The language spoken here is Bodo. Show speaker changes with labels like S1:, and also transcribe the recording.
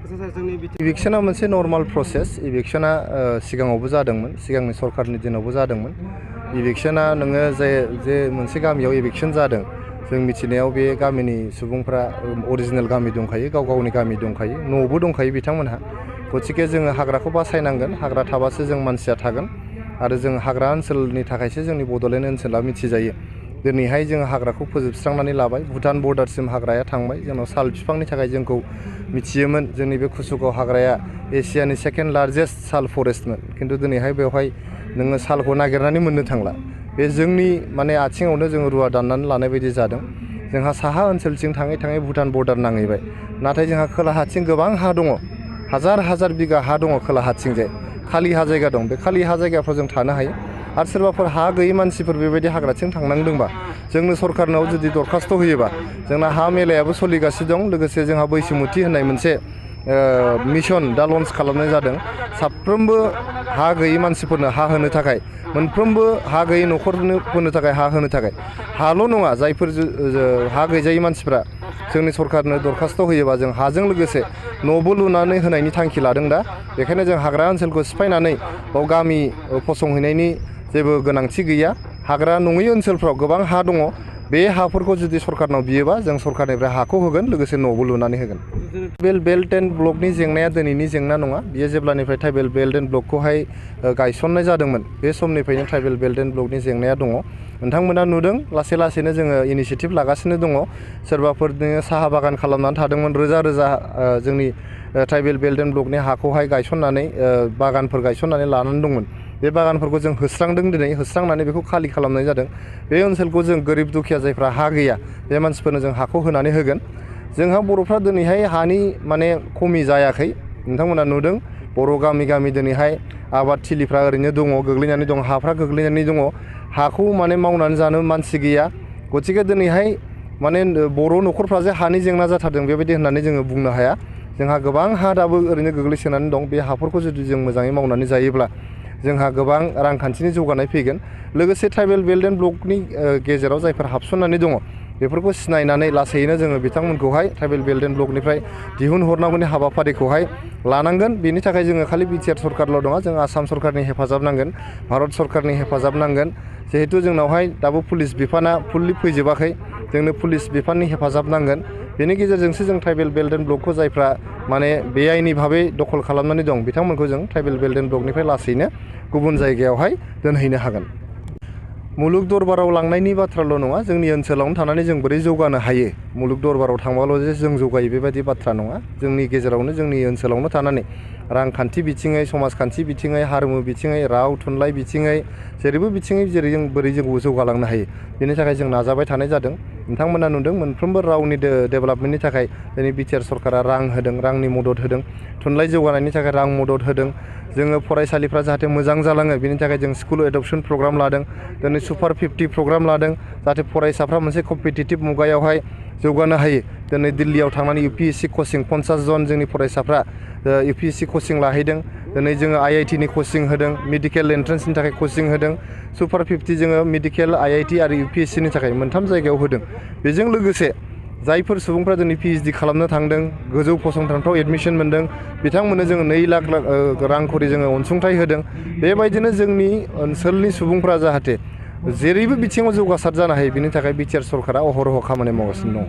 S1: इभिक्सना मोनसे नर्माल प्रसेस इभिक्सना सिगाङावबो जादोंमोन सिगांनि सरकारनि दिनावबो जादोंमोन इभिक्सना नोङो जे मोनसे गामियाव इभिक्सन जादों जों मिथिनायाव बे गामिनि सुबुंफ्रा अरिजिनेल गामि दंखायो गावनि गामि दंखायो न'बो दंखायो बिथांमोनहा गथिखे जोङो हाग्राखौ बासायनांगोन हाग्रा थाबासो जों मानसिया थागोन आरो जों हाग्रा ओनसोलनि थाखायसो जोंनि बड'लेण्ड ओनसोला मिथिजायो दिनैहाय जों हाग्राखौ फोजोबस्रांनानै लाबाय भुटान बर्डारसिम हाग्राया थांबाय जोंनाव साल बिफांनि थाखाय जोंखौ मिथियोमोन जोंनि बे कुसुगाव हाग्राया एसियानि सेकेन्ड लार्जेस्ट साल फरेस्टमोन खिन्थु दिनैहाय बेवहाय नोङो सालखौ नागिरनानै मोननो थांला बे जोंनि माने आथिङावनो जोङो रुवा दाननानै लानाय बायदि जादों जोंहा साहा ओनसोलथिं थाङै थाङै भुटान बर्डार नांहैबाय नाथाय जोंहा खोलाहाथिं गोबां हा दङ हाजार बिगा हा दङ खोलाहाथिंजाय खालि हा जायगा दं बे खालि हा जायगाफ्राव जों थानो हायो आरो सोरबाफोर हा गैयै मानसिफोर बेबायदि हाग्राथिं थांनांदोंबा जोंनो सरकारनाव जुदि दरखास्त होयोबा जोंना हा मेलायाबो सोलिगासिनो दं लोगोसे जोंहा बैसोमुथि होननाय मोनसे मिशन दा लन्च खालामनाय जादों साफ्रोमबो हा गैयै मानसिफोरनो हा होनो थाखाय मोनफ्रोमबो हा गैयै न'खरफोरनो थाखाय हा होनो थाखाय हाल' नङा जायफोर हा गैजायै मानसिफ्रा जोंनि सरकारनो दरखास्त होयोबा जों हाजों लोगोसे न'बो लुनानै होनायनि थांखि लादों दा बेखायनो जों हाग्रा ओनसोलखौ सिफायनानै बाव गामि फसंहैनायनि जेबो गोनांथि गैया हाग्रा नङै ओनसोलफ्राव गोबां हा दङ बे हाफोरखौ जुदि सरकारनाव बियोबा जों सरकारनिफ्राय हाखौ होगोन लोगोसे न'बो लुनानै होगोन ट्राइबेल बेल्ट एन्ड ब्लकनि जेंनाया दिनैनि जेंना नङा बियो जेब्लानिफ्राय ट्राइबेल बेल्ट एन्ड ब्लकखौहाय गायसननाय जादोंमोन बे समनिफ्रायनो ट्राइबेल बेल्ट एन्ड ब्लकनि जेंनाया दङ नोंथांमोना नुदों लासैनो जोङो इनिसिएटिभ लागासिनो दङ सोरबाफोर साहा बागान खालामनानै थादोंमोन रोजा जोंनि ट्राइबेल बेल्ट एन्ड ब्लकनि हाखौहाय गायसननानै बागानफोर गायसननानै लानानै दंमोन बे बागानफोरखौ जों होस्रांदों दिनै होस्रांनानै बेखौ खालि खालामनाय जादों बे ओनसोलखौ जों गोरिब दुखिया जायफ्रा हा गैया बे मानसिफोरनो जों हाखौ होनानै होगोन जोंहा बर'फ्रा दिनैहाय हानि माने खमि जायाखै नोंथांमोना नुदों बर' गामि दिनैहाय आबाद थिलिफ्रा ओरैनो दङ गोग्लैनानै दं हाफ्रा गोग्लैनानै दङ हाखौ माने मावनानै जानो मानसि गैया गथिखे दिनैहाय माने बर' न'खरफ्रा जे हानि जेंना जाथारदों बेबायदि होननानै जोङो बुंनो हाया जोंहा गोबां हा दाबो ओरैनो गोग्लैसोनानै दं बे हाफोरखौ जुदि जों मोजाङै मावनानै जायोब्ला जोंहा गोबां रांखान्थिनि जौगानाय फैगोन लोगोसे ट्राइबेल बेल्ट एन्ड ब्लकनि गेजेराव जायफोर हाबसननानै दङ बेफोरखौ सिनायनानै लासैनो जोङो बिथांमोनखौहाय ट्राइबेल बेल्ट एन्ड ब्लकनिफ्राय दिहुनहरनांगौनि हाबाफारिखौहाय लानांगोन बेनि थाखाय जोङो खालि बिटिआर सरकारल' नङा जों आसाम सरकारनि हेफाजाब नांगोन भारत सरकारनि हेफाजाब नांगोन जिहेतु जोंनावहाय दाबो पुलिस बिफाना फुल्लि फैजोबाखै जोंनो पुलिस बिफाननि हेफाजाब नांगोन बेनि गेजेरजोंसो जों ट्राइबेल बेल्ट एन्ड ब्लकखौ जायफ्रा माने बेआइनि भाबै दखल खालामनानै दं बिथांमोनखौ जों ट्राइबेल बेल्ट एन्ड ब्लकनिफ्राय लासैनो गुबुन जायगायावहाय दोनहैनो हागोन मुलुग दरबाराव लांनायनि बाथ्राल' नङा जोंनि ओनसोलावनो थानानै जों बोरै जौगानो हायो मुलुग दरबाराव थांबाल' जे जों जौगायो बेबायदि बाथ्रा नङा जोंनि गेजेरावनो जोंनि ओनसोलावनो थानानै रांखान्थि बिथिङै समाजखान्थि बिथिङै हारिमु बिथिङै राव थुनलाइ बिथिङै जेरैबो बिथिङै बोरै जों जौगालांनो हायो बेनि थाखाय जों नाजाबाय थानाय जादों नोंथांमोना नुदों मोनफ्रोमबो रावनि डेभेलपमेन्टनि थाखाय जोंनि बिटिआर सरकारा रां होदों रांनि मदद होदों थुनलाइ जौगानायनि थाखाय रां मदद होदों जोङो फरायसालिफ्रा जाहाथे मोजां जालाङो बेनि थाखाय जों स्कुल एडप्शन प्रग्राम लादों दिनै सुपार 50 प्रग्राम लादों जाहाथे फरायसाफ्रा मोनसे कम्पिटिटिभ मुगायावहाय जौगानो हायो दिनै दिल्लीयाव थांनानै UPSC कचिं 50 जन जोंनि फरायसाफ्रा UPSC कचिं लाहैदों दिनै जोङो IIT नि कचिं होदों मेडिकेल एन्ट्रेन्सनि थाखाय कचिं होदों सुपार 50 जोङो मेडिकेल IIT आरो UPSC नि थाखाय मोनथाम जायगायाव होदों बेजों लोगोसे जायफोर सुबुंफ्रा दिनै PhD खालामनो थांदों गोजौ फसंथानफ्राव एडमिसन मोन्दों बिथांमोननो जोङो 2 लाख रां खरि जोङो अनसुंथाइ होदों बेबायदिनो जोंनि ओनसोलनि सुबुंफ्रा जाहाथे जेरैबो बिथिङाव जौगासार जानो हायो बिनि थाखाय बिटिआर सरकारा अहरह खामानि मावगासिनो दं